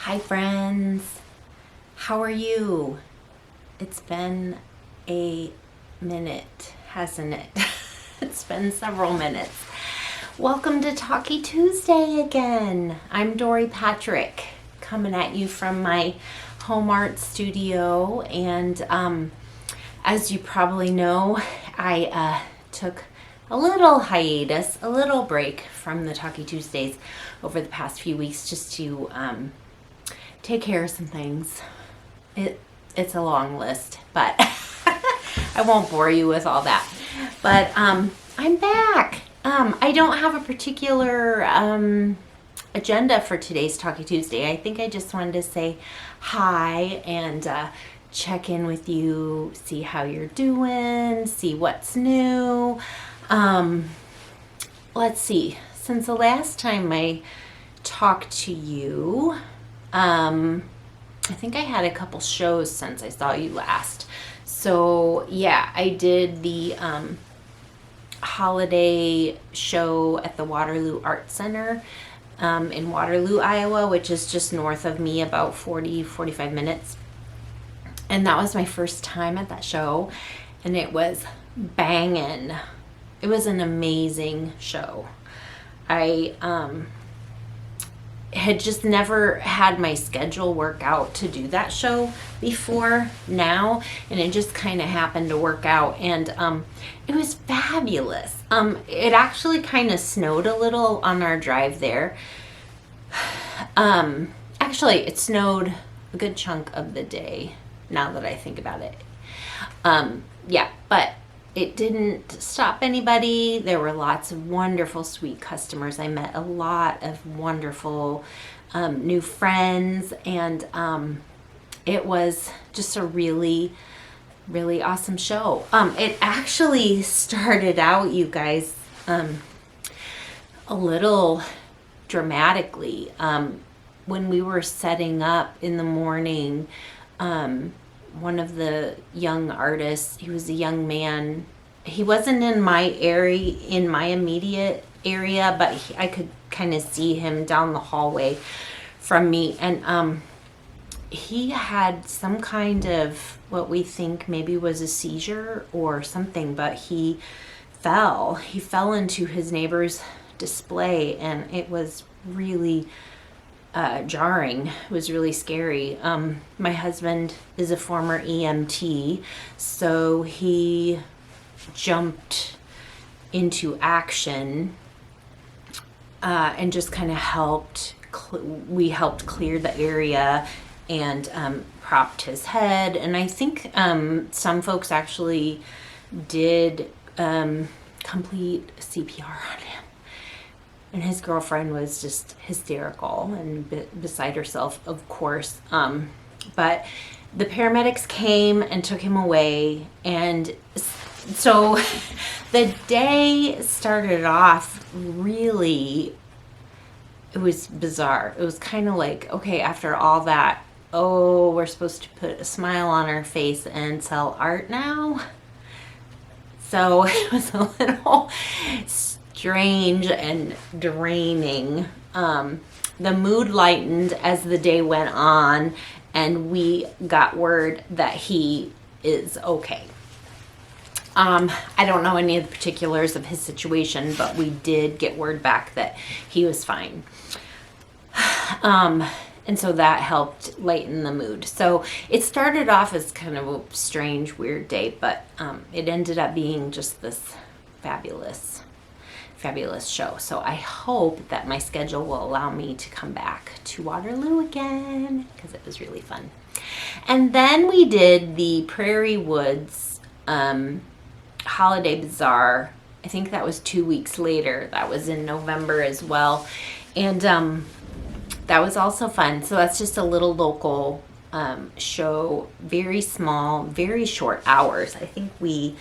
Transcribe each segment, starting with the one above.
Hi friends, how are you? It's been a minute, hasn't it? It's been several minutes. Welcome to Talkie Tuesday again. I'm Dori Patrick, coming at you from my home art studio, and as you probably know, I took a little hiatus, a little break from the Talkie Tuesdays over the past few weeks just to take care of some things. It's a long list, but I won't bore you with all that. But I'm back. I don't have a particular agenda for today's Talkie Tuesday. I think I just wanted to say hi and check in with you, see how you're doing, see what's new. Let's see. Since the last time I talked to you, I think I had a couple shows since I saw you last. So yeah, I did the holiday show at the Waterloo Art Center in Waterloo, Iowa, which is just north of me, about 45 minutes. And that was my first time at that show, and it was banging. It was an amazing show. I had just never had my schedule work out to do that show before now, and it just kind of happened to work out, and it was fabulous. It actually kind of snowed a little on our drive there. Actually, it snowed a good chunk of the day, now that I think about it. Yeah, but it didn't stop anybody. There were lots of wonderful, sweet customers. I met a lot of wonderful new friends, and it was just a really, really awesome show. It actually started out, you guys, a little dramatically. When we were setting up in the morning, one of the young artists, he was a young man. He wasn't in my area, in my immediate area, but I could kind of see him down the hallway from me. And he had some kind of what we think maybe was a seizure or something, but he fell into his neighbor's display, and it was really jarring. It was really scary. My husband is a former EMT, so he jumped into action and just kind of helped. We helped clear the area and propped his head. And I think some folks actually did complete CPR on him. And his girlfriend was just hysterical and beside herself, of course. But the paramedics came and took him away. And so the day started off really, it was bizarre. It was kind of like, okay, after all that, oh, we're supposed to put a smile on our face and sell art now. So it was a little strange and draining. The mood lightened as the day went on, and we got word that he is okay. I don't know any of the particulars of his situation, but we did get word back that he was fine. And so that helped lighten the mood. So it started off as kind of a strange, weird day, but it ended up being just this fabulous show. So I hope that my schedule will allow me to come back to Waterloo again, because it was really fun. And then we did the Prairie Woods Holiday Bazaar. I think that was 2 weeks later. That was in November as well. And that was also fun. So that's just a little local show, very small, very short hours. I think we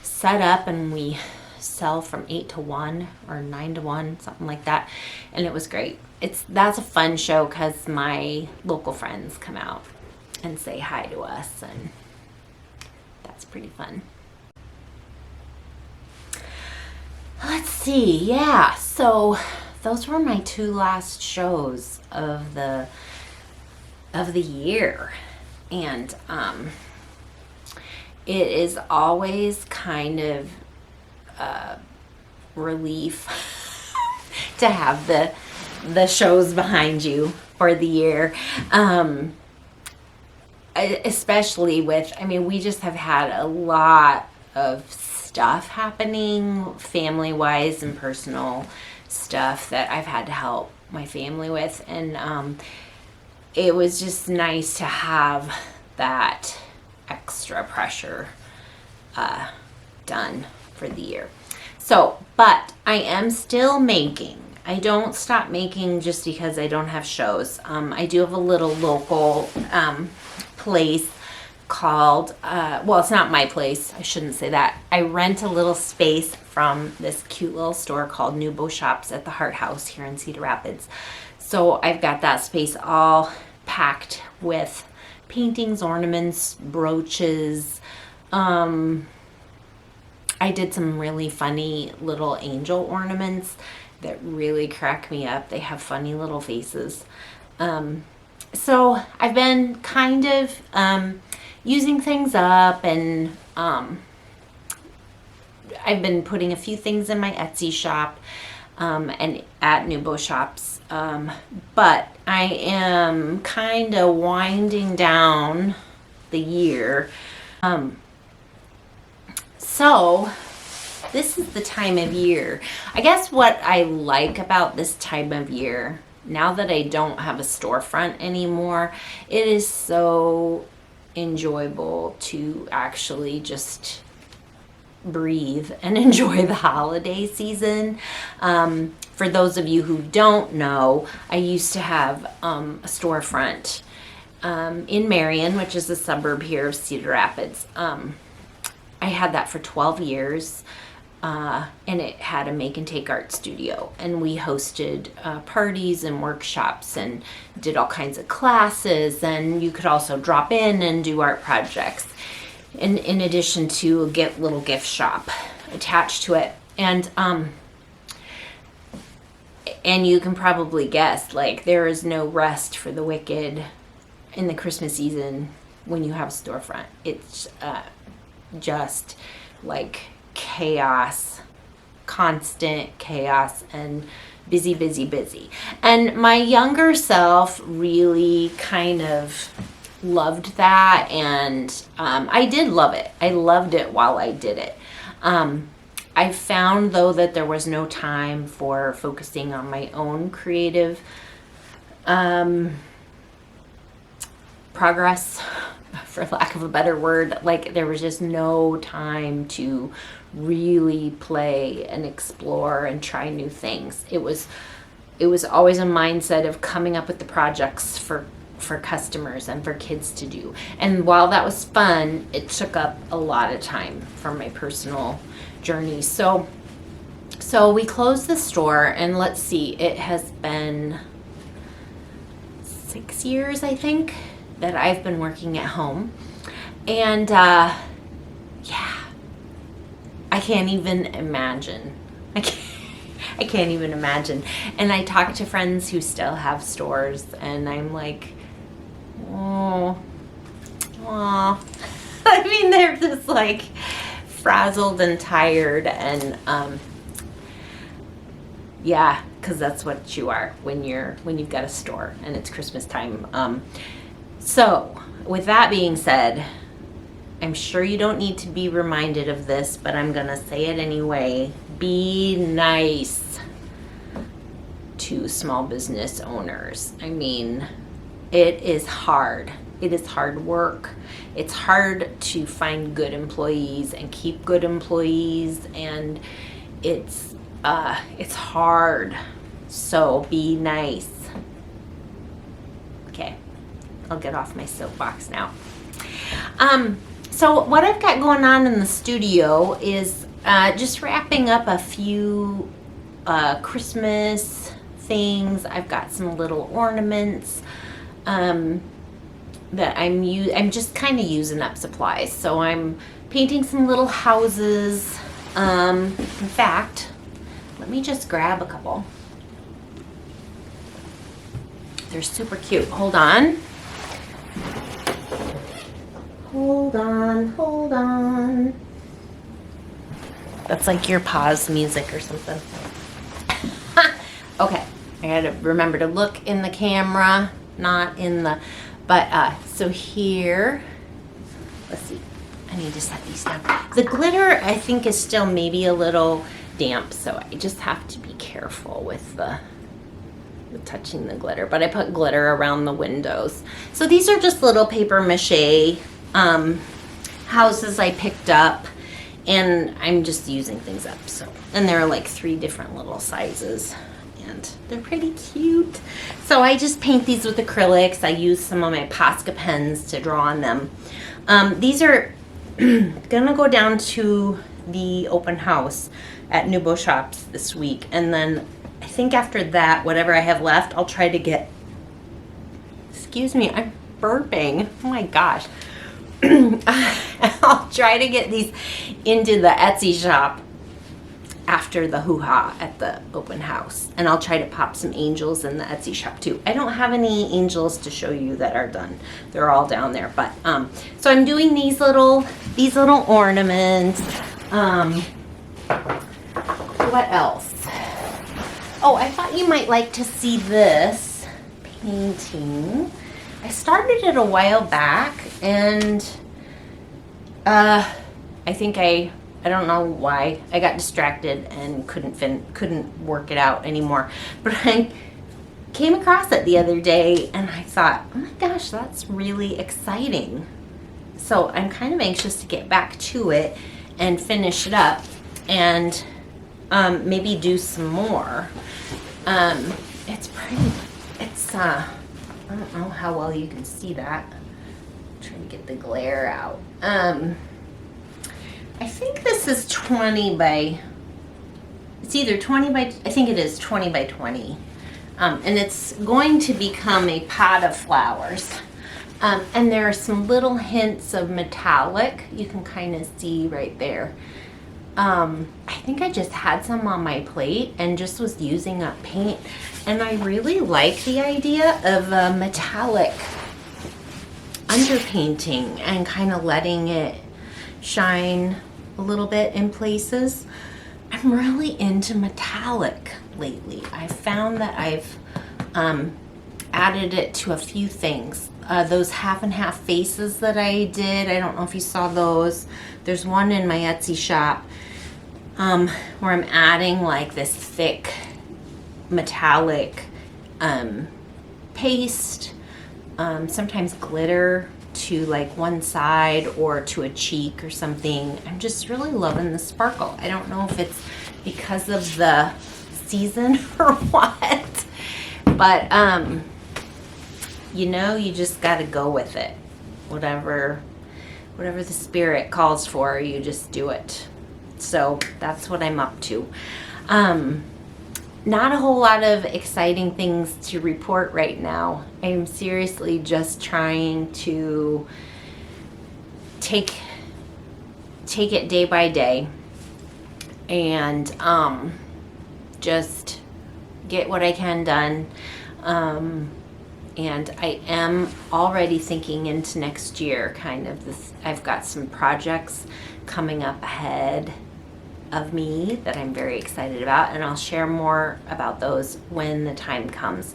set up and we sell from 8 to 1 or 9 to 1, something like that, and it was great. That's a fun show because my local friends come out and say hi to us, and that's pretty fun. Let's see, yeah, so those were my two last shows of the of the year. And it is always kind of relief to have the shows behind you for the year. Especially with, I mean, we just have had a lot of stuff happening family-wise and personal stuff that I've had to help my family with. And it was just nice to have that extra pressure done for the year. So, but I am still making. I don't stop making just because I don't have shows. I do have a little local place called, well, it's not my place. I shouldn't say that. I rent a little space from this cute little store called New Beau Shops at the Heart House here in Cedar Rapids. So I've got that space all packed with paintings, ornaments, brooches. I did some really funny little angel ornaments that really crack me up. They have funny little faces. So I've been kind of using things up, and I've been putting a few things in my Etsy shop and at New Beau Shops. But I am kind of winding down the year. So this is the time of year. I guess what I like about this time of year, now that I don't have a storefront anymore, it is so enjoyable to actually just breathe and enjoy the holiday season. For those of you who don't know, I used to have a storefront in Marion, which is a suburb here of Cedar Rapids. I had that for 12 years. And it had a make and take art studio, and we hosted parties and workshops and did all kinds of classes, and you could also drop in and do art projects, in addition to a little gift shop attached to it. And you can probably guess, like, there is no rest for the wicked in the Christmas season when you have a storefront. It's just like chaos, constant chaos, and busy, busy, busy. And my younger self really kind of loved that, and I did love it. I loved it while I did it. I found, though, that there was no time for focusing on my own creative progress, for lack of a better word. Like, there was just no time to really play and explore and try new things. It was always a mindset of coming up with the projects for customers and for kids to do. And while that was fun, it took up a lot of time from my personal journey. So we closed the store, and let's see, it has been 6 years, I think, that I've been working at home. And yeah, I can't even imagine. I can't even imagine. And I talk to friends who still have stores, and I'm like, oh. I mean, they're just like frazzled and tired, and yeah, because that's what you are when you've got a store and it's Christmas time. So with that being said, I'm sure you don't need to be reminded of this, but I'm gonna say it anyway. Be nice to small business owners. I mean, it is hard. It is hard work. It's hard to find good employees and keep good employees, and it's hard. So be nice. Okay, I'll get off my soapbox now. So what I've got going on in the studio is just wrapping up a few Christmas things. I've got some little ornaments that I'm just kind of using up supplies. So I'm painting some little houses. In fact, let me just grab a couple. They're super cute. Hold on. Hold on, hold on. That's like your pause music or something. Okay, I gotta remember to look in the camera, not in the, but so here, let's see, I need to set these down. The glitter I think is still maybe a little damp, so I just have to be careful with touching the glitter, but I put glitter around the windows. So these are just little paper mache houses I picked up, and I'm just using things up. So, and there are like 3 different little sizes, and they're pretty cute. So I just paint these with acrylics. I use some of my Posca pens to draw on them. These are gonna go down to the open house at Nubo Shops this week, and then I think after that, whatever I have left, I'll try to get, excuse me, I'm burping, oh my gosh. I'll try to get these into the Etsy shop after the hoo-ha at the open house, and I'll try to pop some angels in the Etsy shop too. I don't have any angels to show you that are done. They're all down there, but so I'm doing these little ornaments. What else? Oh, I thought you might like to see this painting. I started it a while back, and I think I don't know why I got distracted and couldn't work it out anymore. But I came across it the other day, and I thought, oh my gosh, that's really exciting. So I'm kind of anxious to get back to it and finish it up, and maybe do some more. It's pretty. It's I don't know how well you can see that. I'm trying to get the glare out. I think this is 20 by, it's either 20 by, I think it is 20 by 20. And it's going to become a pot of flowers. And there are some little hints of metallic. You can kind of see right there. I think I just had some on my plate and just was using up paint. And I really like the idea of a metallic underpainting and kind of letting it shine a little bit in places. I'm really into metallic lately. I found that I've added it to a few things. Those half and half faces that I did, I don't know if you saw those. There's one in my Etsy shop where I'm adding like this thick metallic paste, sometimes glitter to like one side or to a cheek or something. I'm just really loving the sparkle. I don't know if it's because of the season or what, but you know, you just got to go with it. Whatever the spirit calls for, you just do it. So that's what I'm up to. Not a whole lot of exciting things to report right now. I'm seriously just trying to take it day by day and just get what I can done. And I am already thinking into next year, kind of this. I've got some projects coming up ahead of me that I'm very excited about, and I'll share more about those when the time comes.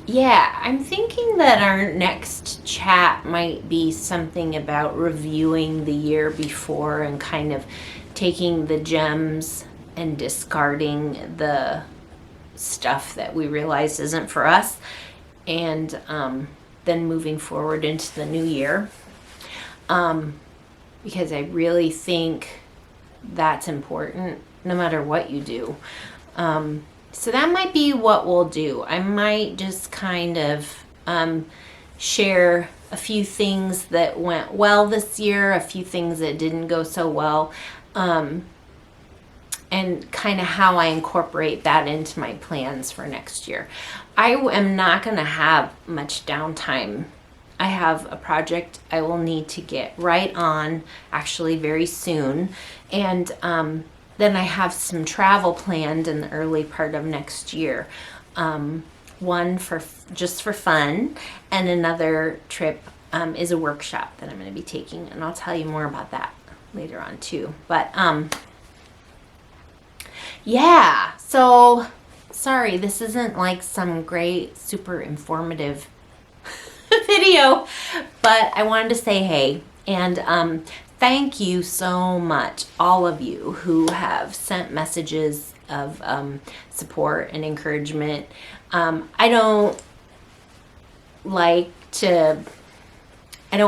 Yeah, I'm thinking that our next chat might be something about reviewing the year before and kind of taking the gems and discarding the stuff that we realized isn't for us, and then moving forward into the new year. Because I really think that's important no matter what you do. So that might be what we'll do. I might just kind of share a few things that went well this year, a few things that didn't go so well, and kind of how I incorporate that into my plans for next year. I am not going to have much downtime. I have a project I will need to get right on, actually very soon, and then I have some travel planned in the early part of next year. One for just for fun, and another trip is a workshop that I'm going to be taking, and I'll tell you more about that later on too. But yeah, so sorry, this isn't like some great, super informative video, but I wanted to say hey, and thank you so much, all of you who have sent messages of support and encouragement. I don't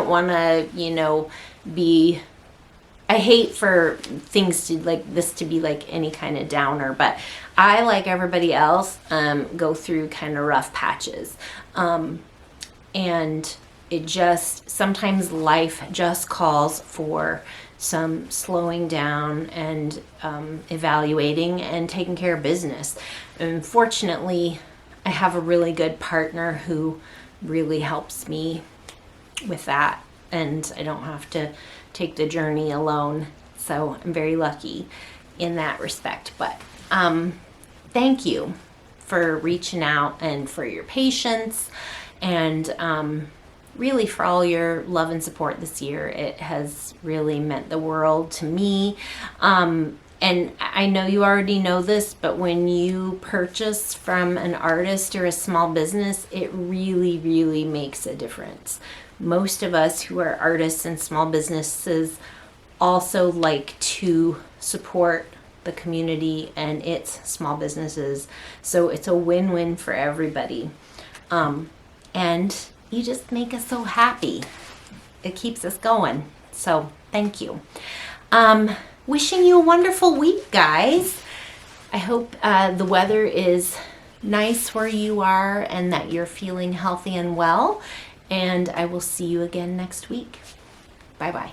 want to, I hate for things to like this to be like any kind of downer, but I, like everybody else, go through kind of rough patches. And it just, sometimes life just calls for some slowing down and evaluating and taking care of business. And fortunately, I have a really good partner who really helps me with that, and I don't have to take the journey alone. So I'm very lucky in that respect. But thank you for reaching out and for your patience, and really for all your love and support this year. It has really meant the world to me. And I know you already know this, but when you purchase from an artist or a small business, it really, really makes a difference. Most of us who are artists and small businesses also like to support the community and its small businesses. So it's a win-win for everybody. And you just make us so happy. It keeps us going. So thank you. Wishing you a wonderful week, guys. I hope the weather is nice where you are and that you're feeling healthy and well. And I will see you again next week. Bye-bye.